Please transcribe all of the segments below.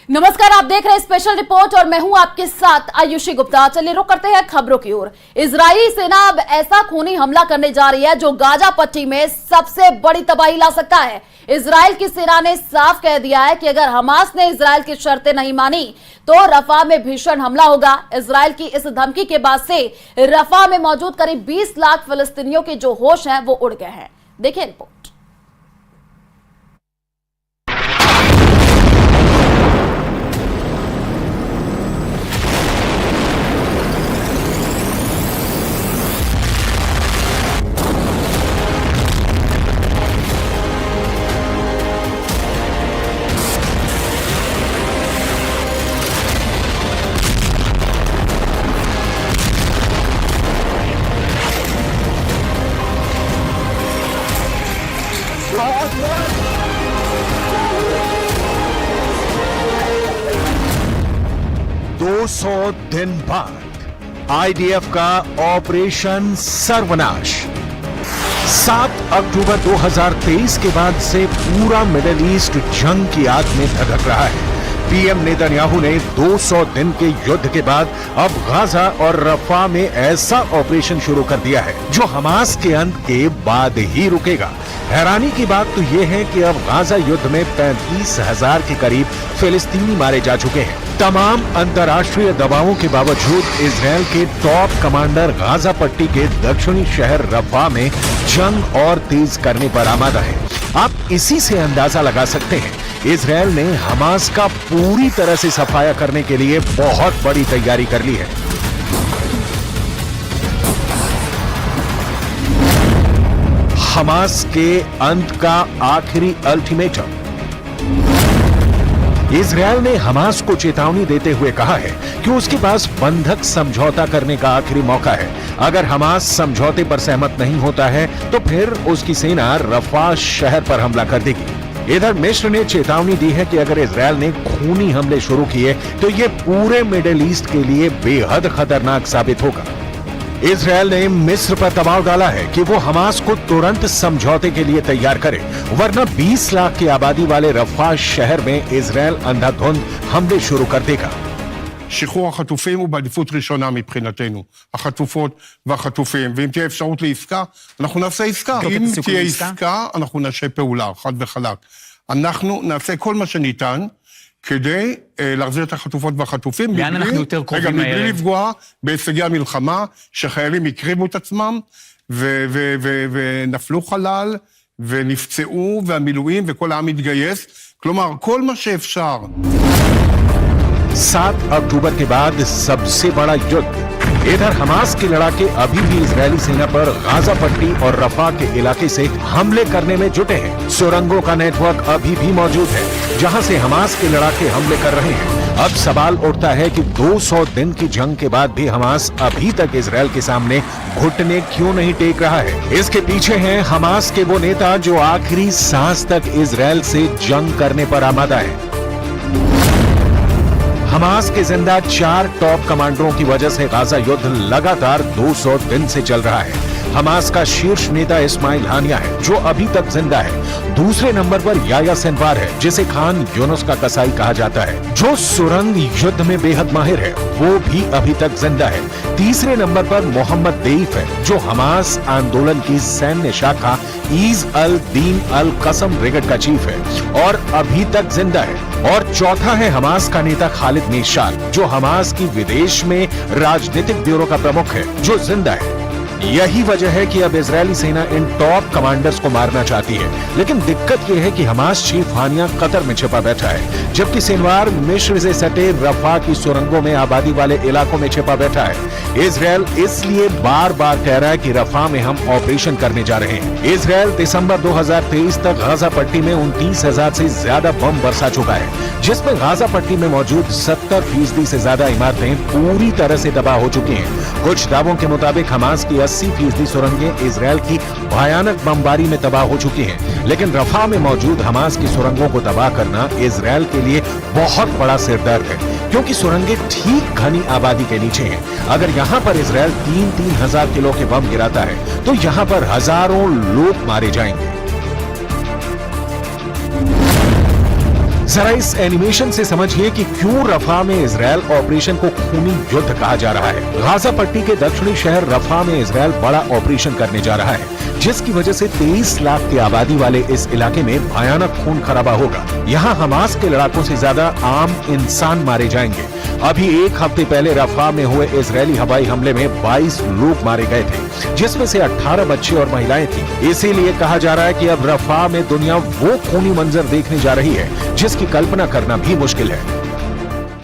नमस्कार, आप देख रहे हैं स्पेशल रिपोर्ट और मैं हूं आपके साथ आयुषी गुप्ता। चलिए रुक करते हैं खबरों की ओर। इजरायली सेना अब ऐसा खूनी हमला करने जा रही है जो गाजा पट्टी में सबसे बड़ी तबाही ला सकता है। इजराइल की सेना ने साफ कह दिया है कि अगर हमास ने इजराइल की शर्तें नहीं मानी तो रफा में भीषण हमला होगा। इजराइल की इस धमकी के बाद से रफा में मौजूद करीब 20 लाख फिलिस्तीनियों के जो होश हैं वो उड़ गए हैं। देखिए रिपोर्ट। दो 200 दिन बाद आईडीएफ का ऑपरेशन सर्वनाश। 7 अक्टूबर 2023 के बाद से पूरा मिडिल ईस्ट जंग की आग में धधक रहा है। पीएम नेतन्याहू ने 200 दिन के युद्ध के बाद अब गाजा और रफा में ऐसा ऑपरेशन शुरू कर दिया है जो हमास के अंत के बाद ही रुकेगा। हैरानी की बात तो यह है कि अब गाजा युद्ध में 35,000 के करीब फिलिस्तीनी मारे जा चुके हैं। तमाम अंतर्राष्ट्रीय दबावों के बावजूद इजराइल के टॉप कमांडर गाजा पट्टी के दक्षिणी शहर रफा में जंग और तेज करने पर आमादा है। आप इसी से अंदाजा लगा सकते हैं इजराइल ने हमास का पूरी तरह से सफाया करने के लिए बहुत बड़ी तैयारी कर ली है। हमास के अंत का आखिरी अल्टीमेटम। इजराइल ने हमास को चेतावनी देते हुए कहा है कि उसके पास बंधक समझौता करने का आखिरी मौका है। अगर हमास समझौते पर सहमत नहीं होता है तो फिर उसकी सेना रफा शहर पर हमला कर देगी। इधर मिस्र ने चेतावनी दी है कि अगर इजराइल ने खूनी हमले शुरू किए तो ये पूरे मिडिल ईस्ट के लिए बेहद खतरनाक साबित होगा। इजराइल ने मिस्र पर दबाव डाला है कि वो हमास को तुरंत समझौते के लिए तैयार करे, वरना 20 लाख की आबादी वाले रफा शहर में इजराइल अंधाधुंध हमले शुरू कर देगा। שחרור החטופים הוא בעדיפות ראשונה מבחינתנו, החטופות והחטופים, ואם תהיה אפשרות לעסקה, אנחנו נעשה עסקה. אם תהיה עסקה, אנחנו נעשה פעולה, חד וחלק. אנחנו נעשה כל מה שניתן כדי להחזיר את החטופות והחטופים, לאן אנחנו יותר קרובים רגע, מהערב? מבלי לפגוע בהישגי המלחמה, שחיילים הקריבו את עצמם, ונפלו חלל, ונפצעו, והמילואים, וכל העם התגייס. כלומר, כל מה שאפשר. 7 अक्टूबर के बाद सबसे बड़ा युद्ध। इधर हमास के लड़ाके अभी भी इजरायली सेना पर गाजा पट्टी और रफा के इलाके से हमले करने में जुटे हैं। सुरंगों का नेटवर्क अभी भी मौजूद है जहां से हमास के लड़ाके हमले कर रहे हैं। अब सवाल उठता है कि 200 दिन की जंग के बाद भी हमास अभी तक इजरायल के सामने घुटने क्यों नहीं टेक रहा है। इसके पीछे हैं हमास के वो नेता जो आखिरी सांस तक इजरायल से जंग करने पर आमादा है। हमास के जिंदा 4 टॉप कमांडरों की वजह से गाजा युद्ध लगातार 200 दिन से चल रहा है। हमास का शीर्ष नेता इस्माइल हानिया है जो अभी तक जिंदा है। दूसरे नंबर पर याया सिनवार है जिसे खान यूनुस का कसाई कहा जाता है, जो सुरंग युद्ध में बेहद माहिर है, वो भी अभी तक जिंदा है। तीसरे नंबर पर मोहम्मद देईफ है जो हमास आंदोलन की सैन्य शाखा ईज अल दीन अल कसम ब्रिगेड का चीफ है और अभी तक जिंदा है। और चौथा है हमास का नेता खालिद मेशाल जो हमास की विदेश में राजनीतिक ब्यूरो का प्रमुख है, जो जिंदा है। यही वजह है कि अब इजरायली सेना इन टॉप कमांडर्स को मारना चाहती है, लेकिन दिक्कत यह है कि हमास चीफ हानिया कतर में छिपा बैठा है, जबकि सिनवार मिस्र से सटे रफा की सुरंगों में आबादी वाले इलाकों में छिपा बैठा है। इजरायल इसलिए बार बार कह रहा है कि रफा में हम ऑपरेशन करने जा रहे हैं। इजरायल दिसंबर 2023 तक गाजा पट्टी में 29,000 से ज्यादा बम बरसा चुका है, जिसमें गाजा पट्टी में मौजूद 70% से ज्यादा इमारतें पूरी तरह से तबाह हो चुकी हैं। कुछ दावों के मुताबिक हमास की 80% सुरंगें इजरायल की भयानक बमबारी में तबाह हो चुकी हैं, लेकिन रफा में मौजूद हमास की सुरंगों को तबाह करना इजरायल के लिए बहुत बड़ा सिरदर्द है, क्योंकि सुरंगें ठीक घनी आबादी के नीचे हैं। अगर यहाँ पर इजरायल 3-3 हजार किलो के बम गिराता है तो यहाँ पर हजारों लोग मारे जाएंगे। जरा इस एनिमेशन से समझिए कि क्यों रफा में इजरायल ऑपरेशन को खूनी युद्ध कहा जा रहा है। गाजा पट्टी के दक्षिणी शहर रफा में इजरायल बड़ा ऑपरेशन करने जा रहा है, जिसकी वजह से 23 लाख की आबादी वाले इस इलाके में भयानक खून खराबा होगा। यहाँ हमास के लड़ाकों से ज्यादा आम इंसान मारे जाएंगे। अभी एक हफ्ते पहले रफा में हुए इजरायली हवाई हमले में 22 लोग मारे गए थे, जिसमें से 18 बच्चे और महिलाएं थी। इसीलिए कहा जा रहा है कि अब रफा में दुनिया वो खूनी मंजर देखने जा रही है जिसकी कल्पना करना भी मुश्किल है।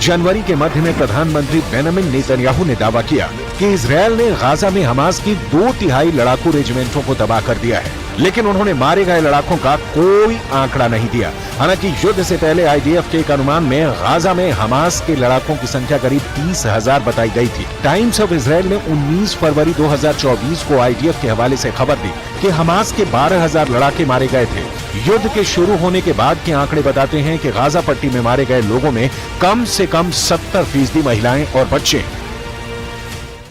जनवरी के मध्य में प्रधानमंत्री बेंजामिन नेतन्याहू ने दावा किया कि इजरायल ने गाजा में हमास की 2/3 लड़ाकू रेजिमेंटों को तबाह कर दिया है, लेकिन उन्होंने मारे गए लड़ाकों का कोई आंकड़ा नहीं दिया। हालांकि युद्ध से पहले आईडीएफ के एक अनुमान में गाजा में हमास के लड़ाकों की संख्या करीब 30,000 बताई गई थी। टाइम्स ऑफ इजरायल ने 19 फरवरी 2024 को आईडीएफ के हवाले से खबर दी कि हमास के 12,000 लड़ाके मारे गए थे। युद्ध के शुरू होने के बाद के आंकड़े बताते हैं कि गाजा पट्टी में मारे गए लोगों में कम से कम 70% महिलाएं और बच्चे हैं।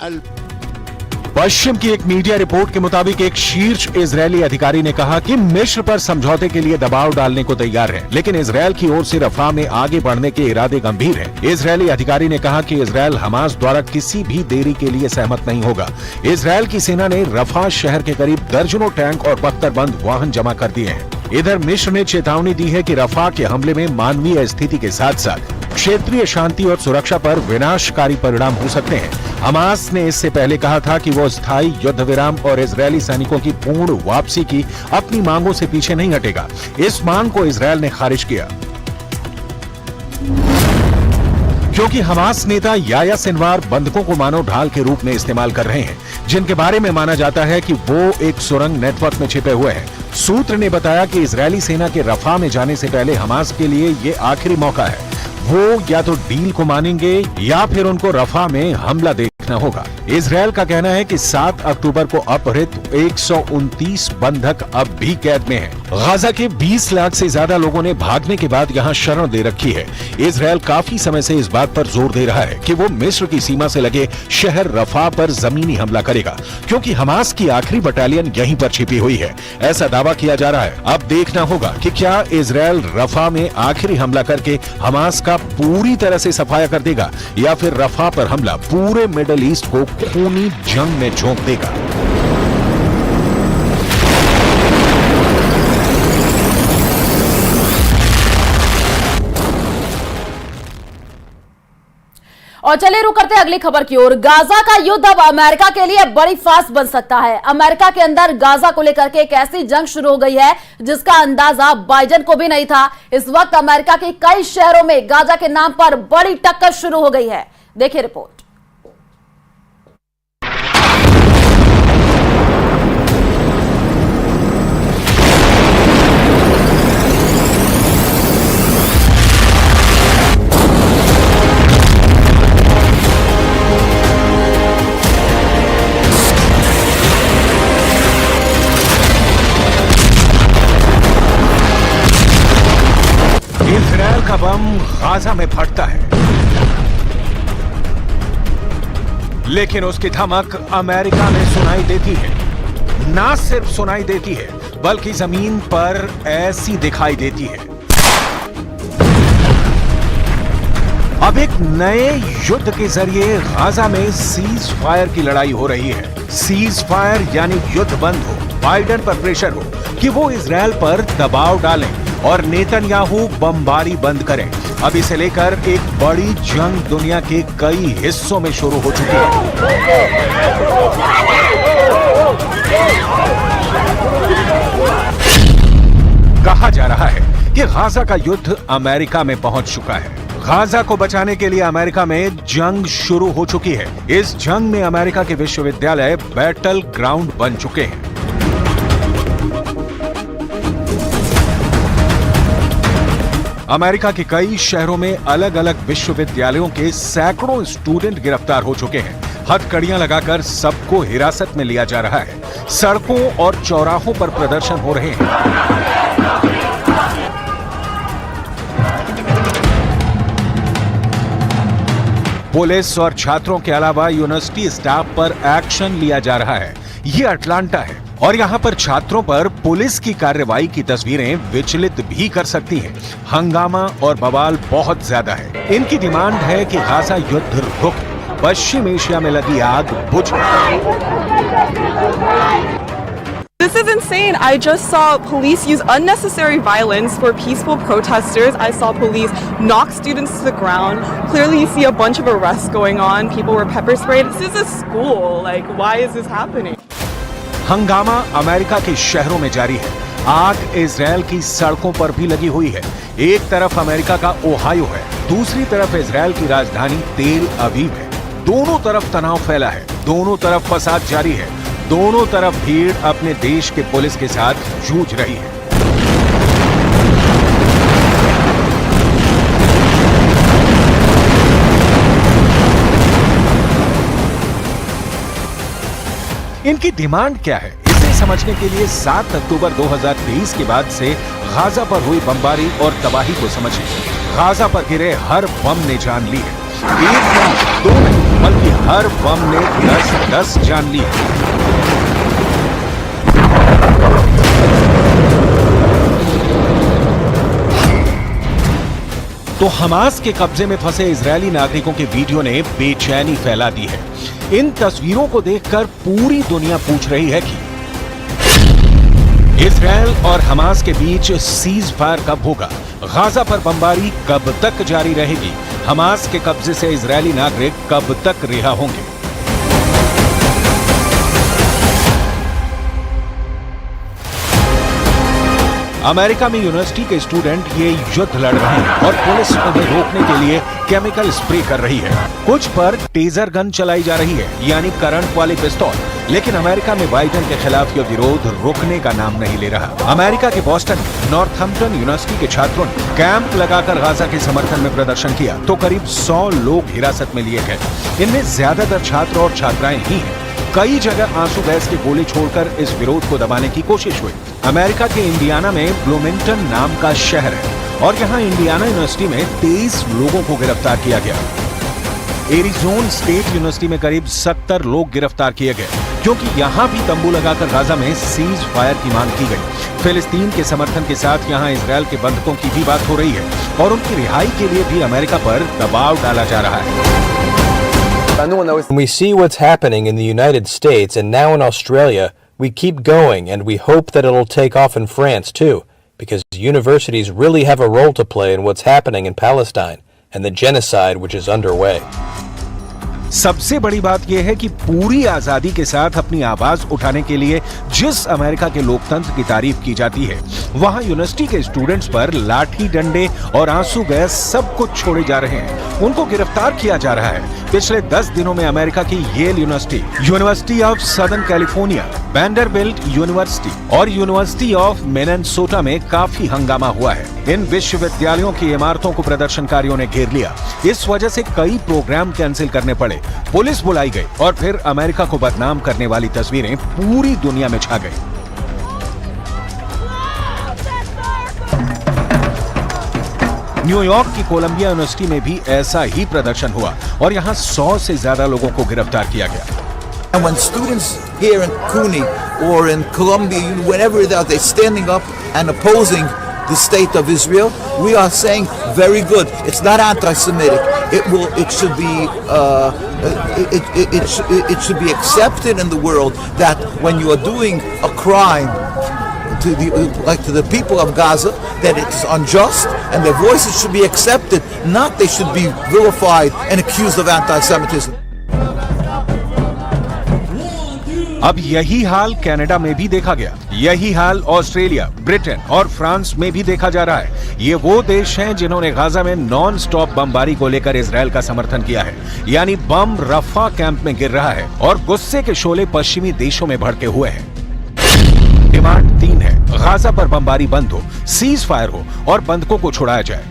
1000। पश्चिम की एक मीडिया रिपोर्ट के मुताबिक एक शीर्ष इजरायली अधिकारी ने कहा कि मिस्र पर समझौते के लिए दबाव डालने को तैयार है, लेकिन इजरायल की ओर से रफा में आगे बढ़ने के इरादे गंभीर हैं। इजरायली अधिकारी ने कहा कि इजरायल हमास द्वारा किसी भी देरी के लिए सहमत नहीं होगा। इजरायल की सेना ने रफा शहर के करीब दर्जनों टैंक और बख्तरबंद वाहन जमा कर दिए हैं। इधर मिस्र ने चेतावनी दी है कि रफा के हमले में मानवीय स्थिति के साथ साथ क्षेत्रीय शांति और सुरक्षा पर विनाशकारी परिणाम हो सकते हैं। हमास ने इससे पहले कहा था कि वो स्थायी युद्ध विराम और इजरायली सैनिकों की पूर्ण वापसी की अपनी मांगों से पीछे नहीं हटेगा। इस मांग को इजरायल ने खारिज किया, क्योंकि हमास नेता याह्या सिनवार बंधकों को मानव ढाल के रूप में इस्तेमाल कर रहे हैं, जिनके बारे में माना जाता है कि वो एक सुरंग नेटवर्क में छिपे हुए हैं। सूत्र ने बताया कि इजरायली सेना के रफा में जाने से पहले हमास के लिए ये आखिरी मौका है। वो या तो डील को मानेंगे या फिर उनको रफा में हमला देखना होगा। इजरायल का कहना है कि 7 अक्टूबर को अपहृत 129 बंधक अब भी कैद में हैं। गाजा के 20 लाख से ज्यादा लोगों ने भागने के बाद यहाँ शरण दे रखी है। इजरायल काफी समय से इस बात पर जोर दे रहा है कि वो मिस्र की सीमा से लगे शहर रफा पर जमीनी हमला करेगा, क्योंकि हमास की आखिरी बटालियन यहीं पर छिपी हुई है। ऐसा दावा किया जा रहा है। अब देखना होगा कि क्या इजरायल रफा में आखिरी हमला करके हमास का पूरी तरह से सफाया कर देगा या फिर रफा पर हमला पूरे मिडल ईस्ट को खूनी जंग में झोंक देगा। और चलिए रुक करते हैं अगली खबर की ओर। गाजा का युद्ध अब अमेरिका के लिए बड़ी फास्ट बन सकता है। अमेरिका के अंदर गाजा को लेकर के एक ऐसी जंग शुरू हो गई है जिसका अंदाजा बाइडेन को भी नहीं था। इस वक्त अमेरिका के कई शहरों में गाजा के नाम पर बड़ी टक्कर शुरू हो गई है। देखिए रिपोर्ट। इजरायल का बम गाजा में फटता है, लेकिन उसकी धमक अमेरिका में सुनाई देती है। ना सिर्फ सुनाई देती है बल्कि जमीन पर ऐसी दिखाई देती है। अब एक नए युद्ध के जरिए गाजा में सीज फायर की लड़ाई हो रही है। सीज फायर यानी युद्ध बंद हो, बाइडेन पर प्रेशर हो कि वो इजरायल पर दबाव डालें और नेतन्याहू बमबारी बंद करें। अब इसे लेकर एक बड़ी जंग दुनिया के कई हिस्सों में शुरू हो चुकी है। कहा जा रहा है कि गाजा का युद्ध अमेरिका में पहुंच चुका है। गाजा को बचाने के लिए अमेरिका में जंग शुरू हो चुकी है। इस जंग में अमेरिका के विश्वविद्यालय बैटल ग्राउंड बन चुके हैं। अमेरिका के कई शहरों में अलग अलग विश्वविद्यालयों के सैकड़ों स्टूडेंट गिरफ्तार हो चुके हैं। हथकड़ियां लगाकर सबको हिरासत में लिया जा रहा है। सड़कों और चौराहों पर प्रदर्शन हो रहे हैं। पुलिस और छात्रों के अलावा यूनिवर्सिटी स्टाफ पर एक्शन लिया जा रहा है। ये अटलांटा है और यहाँ पर छात्रों पर पुलिस की कार्रवाई की तस्वीरें विचलित भी कर सकती हैं। हंगामा और बवाल बहुत ज्यादा है। इनकी डिमांड है कि गाजा युद्ध रुके, पश्चिम एशिया में लगी आग बुझ जाए। This is insane. I just saw police use unnecessary violence for peaceful protesters. I saw police knock students to the ground. Clearly you see a bunch of arrests going on. People were pepper sprayed. This is a school. Like, why is this happening? हंगामा America के शहरों में जारी है। आग Israel की सड़कों पर भी लगी हुई है। एक तरफ अमेरिका का ओहायो है, दूसरी तरफ इजरायल की राजधानी तेल अवीव है। दोनों तरफ तनाव फैला है, दोनों तरफ फसाद जारी है, दोनों तरफ भीड़ अपने देश के पुलिस के साथ जूझ रही है। इनकी डिमांड क्या है, इसे समझने के लिए 7 अक्टूबर 2023 के बाद से गाजा पर हुई बमबारी और तबाही को समझें। गाजा पर गिरे हर बम ने जान ली है। एक नहीं, दो नहीं, बल्कि हर बम ने 10-10 जान ली है। तो हमास के कब्जे में फंसे इजरायली नागरिकों के वीडियो ने बेचैनी फैला दी है। इन तस्वीरों को देखकर पूरी दुनिया पूछ रही है कि इजरायल और हमास के बीच सीज फायर कब होगा? गाजा पर बमबारी कब तक जारी रहेगी? हमास के कब्जे से इजरायली नागरिक कब तक रिहा होंगे? अमेरिका में यूनिवर्सिटी के स्टूडेंट ये युद्ध लड़ रहे हैं और पुलिस उन्हें रोकने के लिए केमिकल स्प्रे कर रही है। कुछ पर टेजर गन चलाई जा रही है, यानी करंट वाली पिस्तौल। लेकिन अमेरिका में बाइडेन के खिलाफ यह विरोध रुकने का नाम नहीं ले रहा। अमेरिका के बॉस्टन नॉर्थहैम्पटन यूनिवर्सिटी के छात्रों ने कैंप लगाकर गाजा के समर्थन में प्रदर्शन किया तो करीब 100 लोग हिरासत में लिए गए। इनमें ज्यादातर छात्र और छात्राएं ही हैं। कई जगह आंसू गैस के गोले छोड़कर इस विरोध को दबाने की कोशिश हुई। अमेरिका के इंडियाना में ब्लूमिंगटन नाम का शहर है और यहाँ इंडियाना यूनिवर्सिटी में 23 लोगों को गिरफ्तार किया गया। एरिजोना स्टेट यूनिवर्सिटी में करीब 70 लोग गिरफ्तार किए गए क्योंकि यहाँ भी तंबू लगाकर गाजा में सीज फायर की मांग की गई। फिलिस्तीन के समर्थन के साथ यहाँ इजरायल के बंधकों की भी बात हो रही है और उनकी रिहाई के लिए भी अमेरिका पर दबाव डाला जा रहा है। We see what's happening in the United States and now in Australia. We keep going and we hope that it'll take off in France too, because universities really have a role to play in what's happening in Palestine and the genocide which is underway. सबसे बड़ी बात यह है कि पूरी आजादी के साथ अपनी आवाज उठाने के लिए जिस अमेरिका के लोकतंत्र की तारीफ की जाती है, वहां यूनिवर्सिटी के स्टूडेंट्स पर लाठी डंडे और आंसू गैस सब कुछ छोड़े जा रहे हैं। उनको गिरफ्तार किया जा रहा है। पिछले 10 दिनों में अमेरिका की Yale University, University of Southern California, Vanderbilt University और यूनिवर्सिटी ऑफ मिनेसोटा में काफी हंगामा हुआ है। इन विश्वविद्यालयों की इमारतों को प्रदर्शनकारियों ने घेर लिया। इस वजह से कई प्रोग्राम कैंसिल करने पड़े, पुलिस बुलाई गई और फिर अमेरिका को बदनाम करने वाली तस्वीरें पूरी दुनिया में छा गई। न्यूयॉर्क की कोलंबिया यूनिवर्सिटी में भी ऐसा ही प्रदर्शन हुआ और यहाँ 100 से ज्यादा लोगों को गिरफ्तार किया गया। And when students here in CUNY or in Columbia, whenever they're standing up and opposing the state of Israel, we are saying very good. It's not anti-Semitic. It should be it should be accepted in the world that when you are doing a crime to the people of Gaza, that it's unjust and their voices should be accepted, not they should be vilified and accused of anti-Semitism. अब यही हाल Canada में भी देखा गया, यही हाल Australia, Britain और France में भी देखा जा रहा है। ये वो देश हैं जिन्होंने गाजा में नॉन स्टॉप बमबारी को लेकर इजरायल का समर्थन किया है, यानी बम रफा कैंप में गिर रहा है और गुस्से के शोले पश्चिमी देशों में भड़के हुए हैं। डिमांड 3 है, गाजा पर बमबारी बंद हो, सीज फायर हो और बंधकों को छुड़ाया जाए।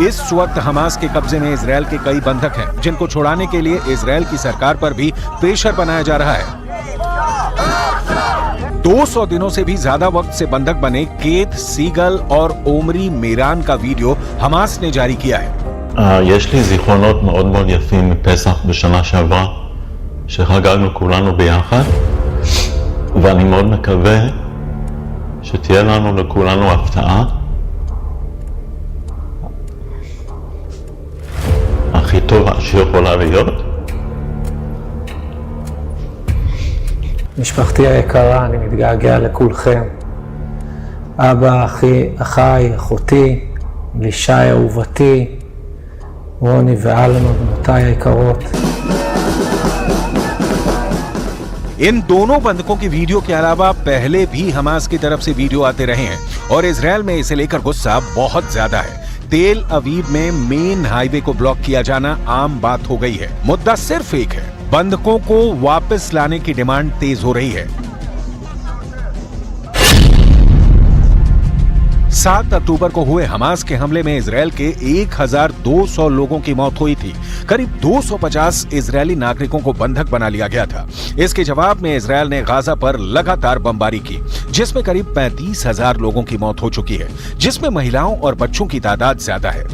इस वक्त हमास के कब्जे में इजरायल के कई बंधक हैं, जिनको छुड़ाने के लिए इजरायल की सरकार पर भी प्रेशर बनाया जा रहा है। 200 दिनों से भी ज्यादा वक्त से बंधक बने केत सीगल और ओमरी मेरान का वीडियो हमास ने जारी किया है। יש לי זיכרונות מאוד מאוד יפים מפסח בשנה שעברה, שחגגנו כולנו ביחד, ואני מאוד מקווה שתהיה לנו לכולנו הפתעה הכי טובה שיכולה להיות. משפחתי היקרה, אני מתגעגע לכולכם. אבא, אחיי, אחותי, לישי אהובתי, רוני ואלמה, בנותיי היקרות. इन दोनों बंधकों की वीडियो के अलावा पहले भी हमास की तरफ से वीडियो आते रहे हैं और इजरायल में इसे लेकर गुस्सा बहुत ज्यादा है। तेल अवीव में मेन हाईवे को ब्लॉक किया जाना आम बात हो गई है। मुद्दा सिर्फ एक है, बंधकों को वापस लाने की डिमांड तेज हो रही है। 7 अक्टूबर को हुए हमास के हमले में इजरायल के 1200 लोगों की मौत हुई थी। करीब 250 इजरायली नागरिकों को बंधक बना लिया गया था। इसके जवाब में इजरायल ने गाजा पर लगातार बमबारी की, जिसमें करीब 35,000 लोगों की मौत हो चुकी है, जिसमें महिलाओं और बच्चों की तादाद ज्यादा है।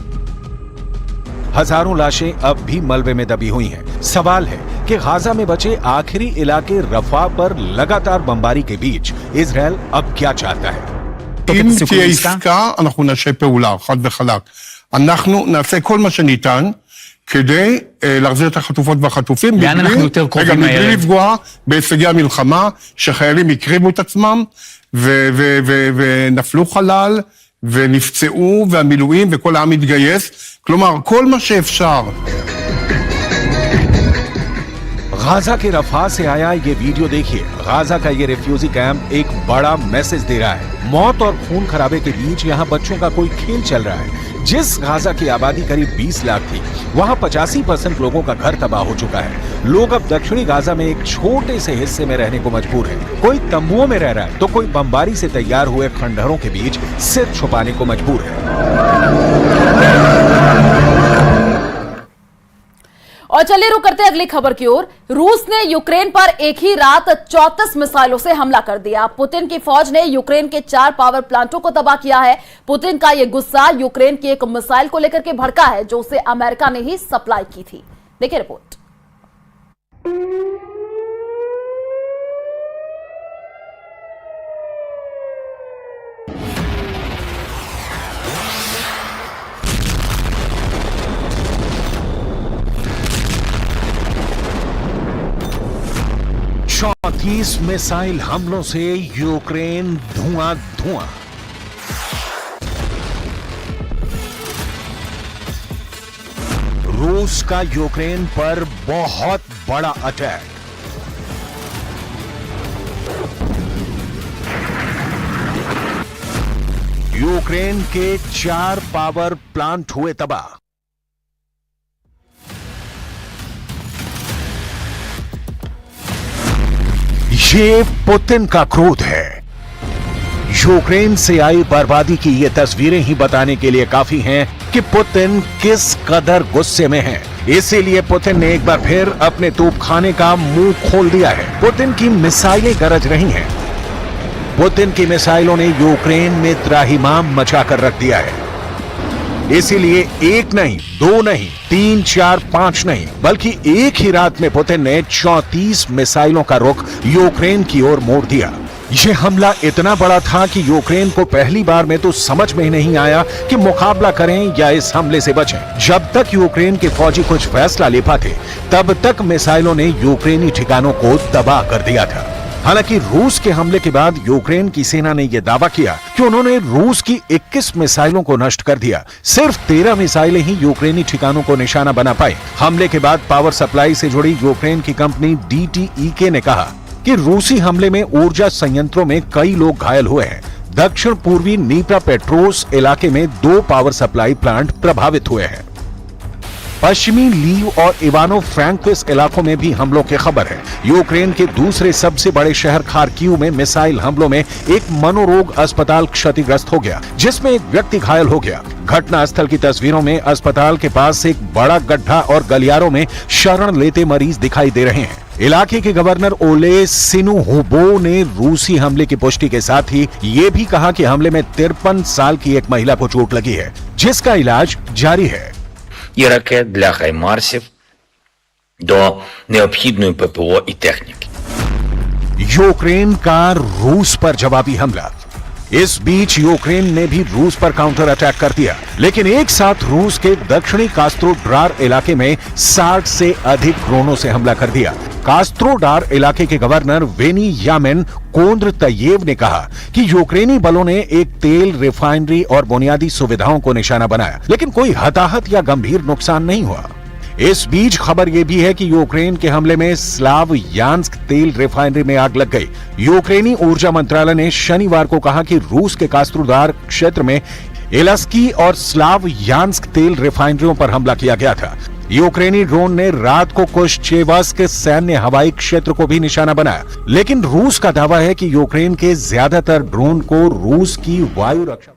हजारों लाशें अब भी मलबे में दबी हुई हैं। सवाल है कि गाजा में बचे आखिरी इलाके रफा पर लगातार बमबारी के बीच इजरायल अब क्या चाहता है? אם תהיה עסקה, אנחנו נעשה פעולה, חד וחלק. אנחנו נעשה כל מה שניתן כדי להחזיר את החטופות והחטופים. לאן אנחנו יותר קרובים מהערב? מבלי לפגוע בהישגי המלחמה, שחיילים הקריבו את עצמם, ונפלו חלל, ונפצעו, והמילואים, וכל העם התגייס. כלומר, כל מה שאפשר. गाजा के रफा से आया ये वीडियो देखिए। गाजा का ये रिफ्यूजी कैंप एक बड़ा मैसेज दे रहा है। मौत और खून खराबे के बीच यहाँ बच्चों का कोई खेल चल रहा है। जिस गाजा की आबादी करीब 20 लाख थी, वहाँ 85% लोगों का घर तबाह हो चुका है। लोग अब दक्षिणी गाजा में एक छोटे से हिस्से में रहने को मजबूर है। कोई तंबुओं में रह रहा है तो कोई बमबारी से तैयार हुए खंडहरों के बीच सिर छुपाने को मजबूर है। और चलिए रुक करते हैं अगली खबर की ओर। रूस ने यूक्रेन पर एक ही रात 34 मिसाइलों से हमला कर दिया। पुतिन की फौज ने यूक्रेन के 4 पावर प्लांटों को तबाह किया है। पुतिन का यह गुस्सा यूक्रेन की एक मिसाइल को लेकर के भड़का है, जो उसे अमेरिका ने ही सप्लाई की थी। देखिए रिपोर्ट। चौंतीस मिसाइल हमलों से यूक्रेन धुआं धुआं। रूस का यूक्रेन पर बहुत बड़ा अटैक। यूक्रेन के 4 पावर प्लांट हुए तबाह। ये पुतिन का क्रोध है। यूक्रेन से आई बर्बादी की ये तस्वीरें ही बताने के लिए काफी हैं कि पुतिन किस कदर गुस्से में है। इसीलिए पुतिन ने एक बार फिर अपने तोपखाने का मुंह खोल दिया है। पुतिन की मिसाइलें गरज रही हैं। पुतिन की मिसाइलों ने यूक्रेन में त्राहिमाम मचा कर रख दिया है। इसीलिए 1 नहीं, 2 नहीं, 3, 4, 5 नहीं, बल्कि एक ही रात में पुतिन ने 34 मिसाइलों का रुख यूक्रेन की ओर मोड़ दिया। यह हमला इतना बड़ा था कि यूक्रेन को पहली बार में तो समझ में ही नहीं आया कि मुकाबला करें या इस हमले से बचें। जब तक यूक्रेन के फौजी कुछ फैसला ले पाते, तब तक मिसाइलों ने यूक्रेनी ठिकानों को तबाह कर दिया था। हालांकि रूस के हमले के बाद यूक्रेन की सेना ने यह दावा किया कि उन्होंने रूस की 21 मिसाइलों को नष्ट कर दिया। सिर्फ 13 मिसाइलें ही यूक्रेनी ठिकानों को निशाना बना पाई। हमले के बाद पावर सप्लाई से जुड़ी यूक्रेन की कंपनी DTEK ने कहा कि रूसी हमले में ऊर्जा संयंत्रों में कई लोग घायल हुए हैं। दक्षिण पूर्वी नीप्रापेट्रोव्स्क इलाके में 2 पावर सप्लाई प्लांट प्रभावित हुए हैं। पश्चिमी लीव और इवानो फ्रैंकोविस्क इलाकों में भी हमलों की खबर है। यूक्रेन के दूसरे सबसे बड़े शहर खार्किव में मिसाइल हमलों में एक मनोरोग अस्पताल क्षतिग्रस्त हो गया, जिसमें एक व्यक्ति घायल हो गया। घटनास्थल की तस्वीरों में अस्पताल के पास एक बड़ा गड्ढा और गलियारों में शरण लेते मरीज दिखाई दे रहे हैं। इलाके के गवर्नर ओले सिनुहुबो ने रूसी हमले की पुष्टि के साथ ही ये भी कहा कि हमले में 53 साल की एक महिला को चोट लगी है, जिसका इलाज जारी है। І ракет для хаймарсів до необхідної ППО і техніки. यूक्रेन का रूस पर जवाबी हमला। इस बीच यूक्रेन ने भी रूस पर काउंटर अटैक कर दिया, लेकिन एक साथ रूस के दक्षिणी कास्त्रोडार इलाके में 60 से अधिक ड्रोनों से हमला कर दिया। कास्त्रोडार इलाके के गवर्नर वेनियामिन कोंद्रतयेव ने कहा कि यूक्रेनी बलों ने एक तेल रिफाइनरी और बुनियादी सुविधाओं को निशाना बनाया, लेकिन कोई हताहत या गंभीर नुकसान नहीं हुआ। इस बीच खबर यह भी है कि यूक्रेन के हमले में स्लावयान्स्क तेल रिफाइनरी में आग लग गई। यूक्रेनी ऊर्जा मंत्रालय ने शनिवार को कहा कि रूस के कास्त्रोदार क्षेत्र में एलस्की और स्लावयान्स्क तेल रिफाइनरियों पर हमला किया गया था। यूक्रेनी ड्रोन ने रात को कुश्चेवस्क सैन्य हवाई क्षेत्र को भी निशाना बनाया, लेकिन रूस का दावा है कि यूक्रेन के ज्यादातर ड्रोन को रूस की वायु रक्षा